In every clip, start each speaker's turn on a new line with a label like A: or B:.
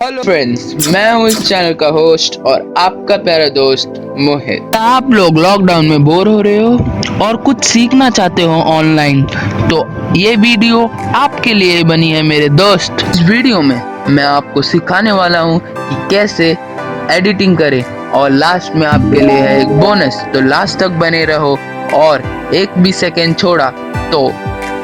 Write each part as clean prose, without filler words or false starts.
A: Hello friends, मैं हूँ इस चैनल का होस्ट और आपका प्यारा दोस्त मोहित।
B: आप लोग लॉकडाउन में बोर हो रहे हो और कुछ सीखना चाहते हो ऑनलाइन, तो ये वीडियो आपके लिए बनी है मेरे दोस्त।
A: इस वीडियो में मैं आपको सिखाने वाला हूँ कि कैसे एडिटिंग करें और लास्ट में आपके लिए है एक बोनस, तो लास्ट तक बने रहो। और एक भी सेकंड छोड़ा तो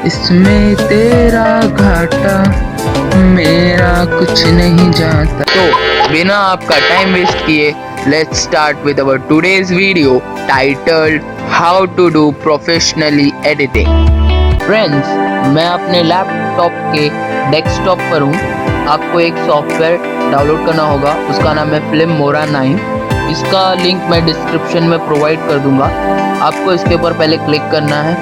A: इसमें तेरा घाटा मेरा कुछ नहीं जाता। तो बिना आपका टाइम वेस्ट किए let's start with our today's video titled how to do professionally editing. Friends, मैं अपने लैपटॉप के डेस्कटॉप पर हूँ। आपको एक सॉफ्टवेयर डाउनलोड करना होगा, उसका नाम है फिल्मोरा 9। इसका लिंक मैं डिस्क्रिप्शन में प्रोवाइड कर दूंगा। आपको इसके ऊपर पहले क्लिक करना है,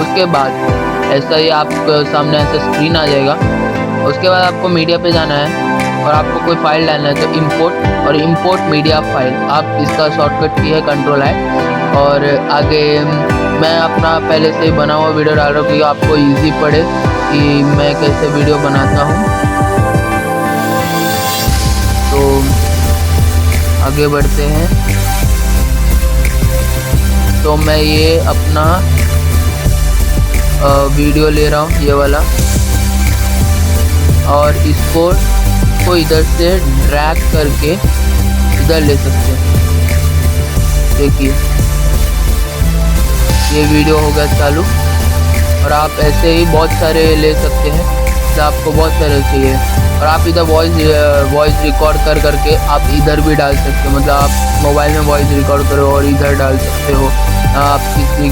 A: उसके बाद ऐसा ही आपके सामने ऐसा स्क्रीन आ जाएगा। उसके बाद आपको मीडिया पे जाना है और आपको कोई फाइल डालना है, तो इंपोर्ट और इंपोर्ट मीडिया फाइल। आप इसका शॉर्टकट की है Ctrl+I। और आगे मैं अपना पहले से ही बना हुआ वीडियो डाल रहा हूँ क्योंकि आपको इजी पड़े कि मैं कैसे वीडियो बनाता हूँ। तो आगे बढ़ते हैं। तो मैं ये अपना वीडियो ले रहा हूँ, ये वाला, और इसको इधर से ड्रैग करके इधर ले सकते हैं। देखिए ये वीडियो हो गया चालू। और आप ऐसे ही बहुत सारे ले सकते हैं, तो आपको बहुत सारे चाहिए। और आप इधर वॉइस रिकॉर्ड करके आप इधर भी डाल सकते हो, मतलब आप मोबाइल में वॉइस रिकॉर्ड करो और इधर डाल सकते हो। आप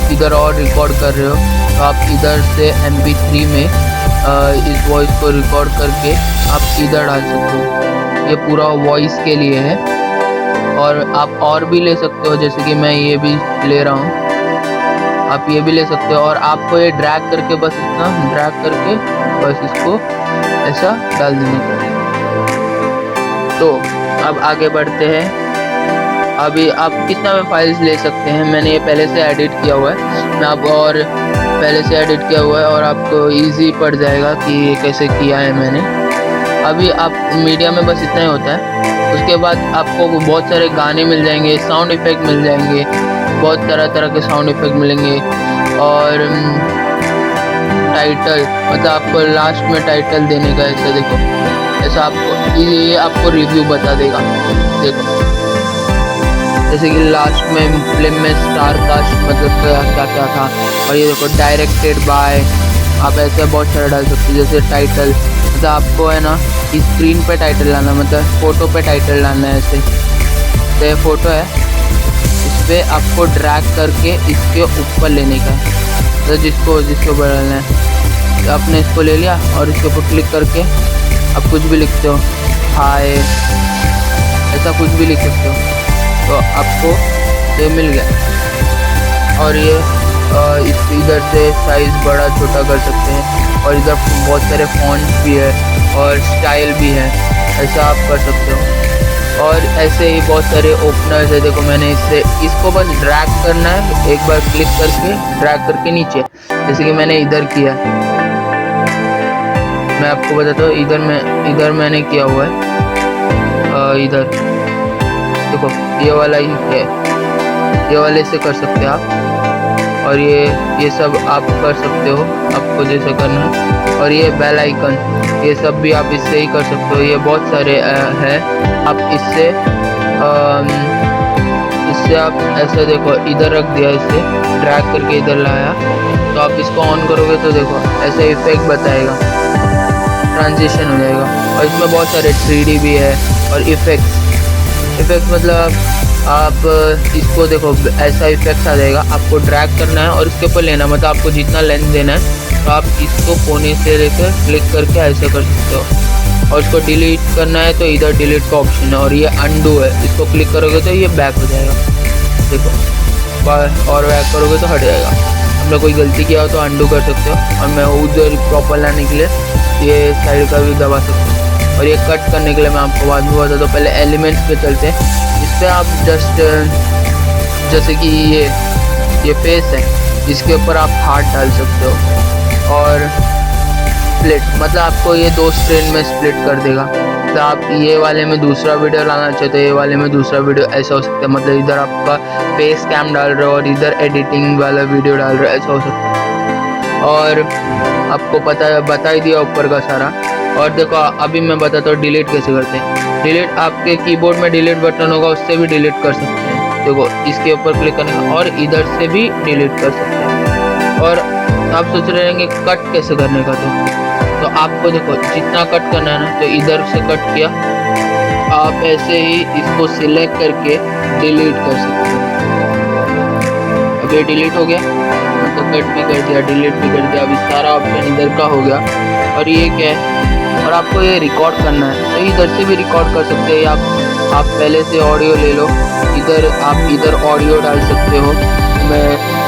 A: किधर और रिकॉर्ड कर रहे हो तो आप इधर से MP3 में इस वॉइस को रिकॉर्ड करके आप इधर डाल सकते हो। ये पूरा वॉइस के लिए है। और आप और भी ले सकते हो, जैसे कि मैं ये भी ले रहा हूँ, आप ये भी ले सकते हो। और आपको ये ड्रैग करके बस इतना ड्रैग करके बस इसको ऐसा डाल देने का। तो अब आगे बढ़ते हैं। अभी आप कितना में फाइल्स ले सकते हैं, मैंने ये पहले से एडिट किया हुआ है, मैं अब और पहले से एडिट किया हुआ है और आपको इजी पड़ जाएगा कि ये कैसे किया है मैंने। अभी आप मीडिया में बस इतना ही होता है। उसके बाद आपको बहुत सारे गाने मिल जाएंगे, साउंड इफेक्ट मिल जाएंगे, बहुत तरह के साउंड इफेक्ट मिलेंगे। और टाइटल, मतलब आपको लास्ट में टाइटल देने का, ऐसा देखो, ऐसा आपको ये आपको रिव्यू बता देगा। देखो जैसे कि लास्ट में फिल्म में स्टार कास्ट मतलब क्या क्या था। और ये देखो डायरेक्टेड बाय, आप ऐसे बहुत सारे डाल सकते हो। जैसे टाइटल, मतलब आपको है ना स्क्रीन पे टाइटल लाना, मतलब फोटो पे टाइटल लाना है। ऐसे तो ये फोटो है, इस पर आपको ड्रैग करके इसके ऊपर लेने का है, तो जिसको बढ़ाना है। तो आपने इसको ले लिया और इसके ऊपर क्लिक करके आप कुछ भी लिखते हो, हाय, ऐसा कुछ भी लिख सकते हो, तो आपको ये मिल गया। और ये इधर से साइज़ बड़ा छोटा कर सकते हैं। और इधर बहुत सारे फॉन्ट भी है और स्टाइल भी है, ऐसा आप कर सकते हो। और ऐसे ही बहुत सारे ओपनर्स है। देखो मैंने इसको बस ड्रैग करना है, एक बार क्लिक करके ड्रैग करके नीचे, जैसे कि मैंने इधर किया। मैं आपको बताता हूँ, इधर मैंने किया हुआ है। इधर देखो ये वाला ही है, ये वाले से कर सकते हैं आप। और ये सब आप कर सकते हो, आपको जैसे करना है। और ये बेल आइकन, ये सब भी आप इससे ही कर सकते हो। ये बहुत सारे हैं, आप इससे आप ऐसे देखो इधर रख दिया, इसे ड्रैग करके इधर लाया, तो आप इसको ऑन करोगे तो देखो ऐसे इफेक्ट बताएगा, ट्रांजिशन हो जाएगा। और इसमें बहुत सारे 3D भी है और इफेक्ट मतलब आप इसको देखो ऐसा इफेक्ट आ जाएगा। आपको ड्रैग करना है और इसके ऊपर लेना, मतलब आपको जितना लेंथ देना है, तो आप इसको कोने से लेकर क्लिक करके ऐसे कर सकते हो। और इसको डिलीट करना है तो इधर डिलीट का ऑप्शन है। और ये अंडू है, इसको क्लिक करोगे तो ये बैक हो जाएगा, देखो। और बैक करोगे तो हट जाएगा। हमने कोई गलती किया हो तो अंडू कर सकते हो। और मैं उधर प्रॉपर लाने के लिए ये साइड का भी दबा सकता हूँ। और ये कट करने के लिए मैं आपको बाद में बता दूँ। पहले एलिमेंट्स पे चलते हैं। इस पर आप जस्ट जैसे कि ये फेस है, इसके ऊपर आप हाथ डाल सकते हो। और स्प्लिट, मतलब आपको ये 2 स्ट्रेन में स्प्लिट कर देगा। तो आप ये वाले में दूसरा वीडियो लाना चाहते हो, ये वाले में दूसरा वीडियो, ऐसा हो सकता है। मतलब इधर आपका फेस कैम डाल रहे हो और इधर एडिटिंग वाला वीडियो डाल रहे हो, ऐसा हो सकता है। और आपको बता ही दिया ऊपर का सारा। और देखो अभी मैं बताता हूँ डिलीट कैसे करते हैं। डिलीट आपके कीबोर्ड में डिलीट बटन होगा, उससे भी डिलीट कर सकते हैं। देखो इसके ऊपर क्लिक करने का, और इधर से भी डिलीट कर सकते हैं। और आप सोच रहे होंगे कट कैसे करने का, तो आपको देखो जितना कट करना है ना, तो इधर से कट किया, आप ऐसे ही इसको सिलेक्ट करके डिलीट कर सकते हो। अब ये डिलीट हो गया, तो कट भी कर दिया, डिलीट भी कर दिया। अभी सारा ऑप्शन इधर का हो गया। और ये क्या है, और आपको ये रिकॉर्ड करना है तो इधर से भी रिकॉर्ड कर सकते हैं। आप पहले से ऑडियो ले लो, आप इधर ऑडियो डाल सकते हो।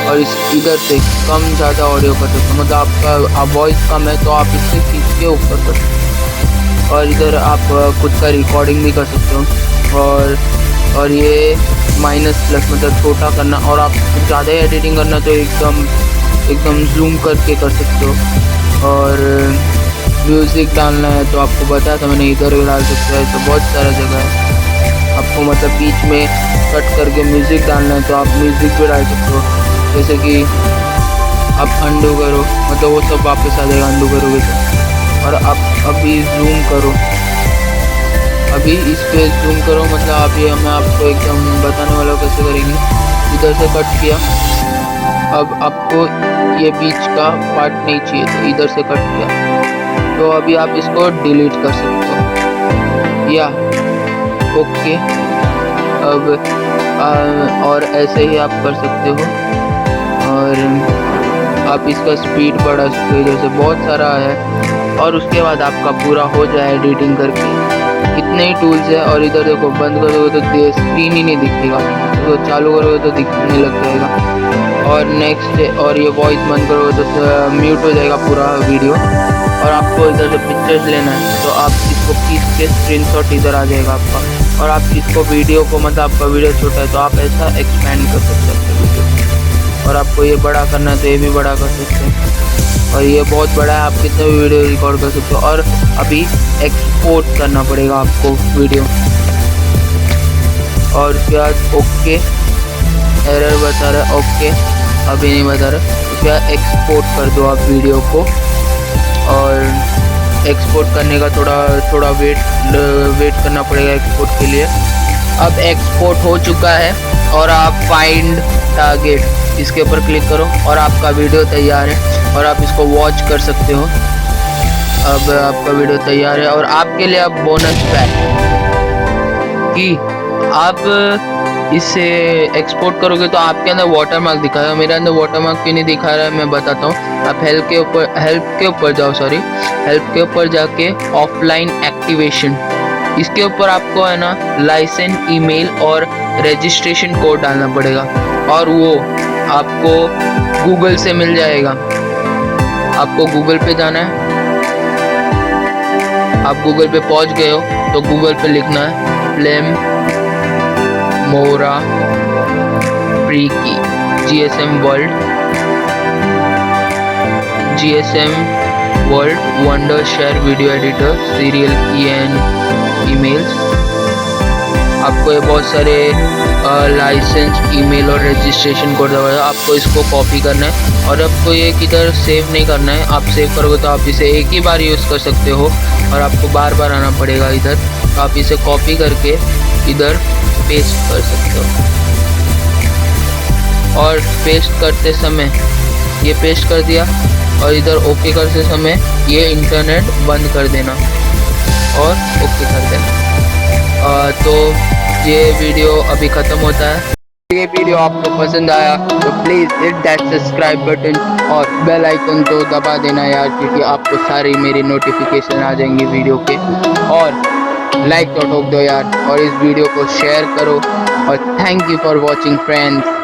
A: और इधर से कम ज़्यादा ऑडियो कर सकते हो। मतलब आपका वॉइस कम है तो आप इससे खींच के ऊपर कर सकते हो। और इधर आप खुद का रिकॉर्डिंग भी कर सकते हो। और ये माइनस प्लस मतलब छोटा करना, और आप ज़्यादा एडिटिंग करना तो एकदम जूम करके कर सकते हो। और म्यूज़िक डालना है तो आपको बताया था मैंने, इधर डाल सकते हो। तो बहुत सारा जगह है आपको, मतलब बीच में कट करके म्यूज़िक डालना है तो आप म्यूज़िक भी डाल सकते हो। जैसे कि आप अंडू करो, मतलब वो सब वापस आ जाएगा अंडू करोगे तो। और आप अभी जूम करो, अभी इस पे जूम करो, मतलब अभी मैं आपको एकदम बताने वाला हूँ कैसे करेंगे। इधर से कट किया, अब आपको ये बीच का पार्ट नहीं चाहिए तो इधर से कट किया, तो अभी आप इसको डिलीट कर सकते हो या ओके। अब और ऐसे ही आप कर सकते हो। और आप इसका स्पीड बढ़ा सकते हो, इधर से बहुत सारा है। और उसके बाद आपका पूरा हो जाए एडिटिंग करके, कितने ही टूल्स है। और इधर देखो बंद करोगे तो स्क्रीन ही नहीं दिखेगा, तो चालू करोगे तो दिखने लग जाएगा। और नेक्स्ट, और ये वॉइस बंद करोगे तो म्यूट हो जाएगा पूरा वीडियो। और आपको इधर से पिक्चर्स लेना है तो आप इसको खींच के स्क्रीनशॉट इधर आ जाएगा आपका। और आप इसको वीडियो को, मतलब आपका वीडियो छोटा है तो आप ऐसा एक्सपेंड कर सकते हैं वीडियो। और आपको ये बड़ा करना है तो ये भी बड़ा कर सकते हैं। और ये बहुत बड़ा है, आप कितने भी वीडियो रिकॉर्ड कर सकते हो। और अभी एक्सपोर्ट करना पड़ेगा आपको वीडियो। और उसके बाद ओके, एरर बता रहा है, ओके अभी नहीं बता रहा। उसके बाद एक्सपोर्ट कर दो आप वीडियो को। और एक्सपोर्ट करने का थोड़ा वेट करना पड़ेगा एक्सपोर्ट के लिए। अब एक्सपोर्ट हो चुका है और आप फाइंड टारगेट इसके ऊपर क्लिक करो और आपका वीडियो तैयार है और आप इसको वॉच कर सकते हो। अब आपका वीडियो तैयार है और आपके लिए अब बोनस पैक कि आप इससे एक्सपोर्ट करोगे तो आपके अंदर वाटरमार्क दिखाएगा। मेरे अंदर वाटरमार्क क्यों नहीं दिखा रहा है मैं बताता हूँ। आप हेल्प के ऊपर जाओ, हेल्प के ऊपर जाके ऑफलाइन एक्टिवेशन, इसके ऊपर आपको है ना लाइसेंस, ईमेल और रजिस्ट्रेशन कोड डालना पड़ेगा और वो आपको गूगल से मिल जाएगा। आपको गूगल पे जाना है, आप गूगल पे पहुंच गए हो तो गूगल पे लिखना है फ्लेम मोरा प्रीकी GSM world wonder share video editor serial की एंड ईमेल्स। आपको ये बहुत सारे लाइसेंस, ईमेल और रजिस्ट्रेशन कोड दबाया। आपको इसको कॉपी करना है और आपको ये किधर सेव नहीं करना है। आप सेव करोगे तो आप इसे एक ही बार यूज़ कर सकते हो और आपको बार बार आना पड़ेगा इधर। तो आप इसे कॉपी करके इधर पेस्ट कर सकते हो और पेस्ट करते समय ये पेस्ट कर दिया और इधर ओके करते समय ये इंटरनेट बंद कर देना और ओके कर देना। तो ये वीडियो अभी ख़त्म होता है। ये वीडियो आपको पसंद आया तो please hit that subscribe button और बेल आइकन तो दबा देना यार, क्योंकि आपको सारी मेरी नोटिफिकेशन आ जाएंगी वीडियो के। और लाइक तो ठोक दो यार और इस वीडियो को शेयर करो और thank you for watching friends.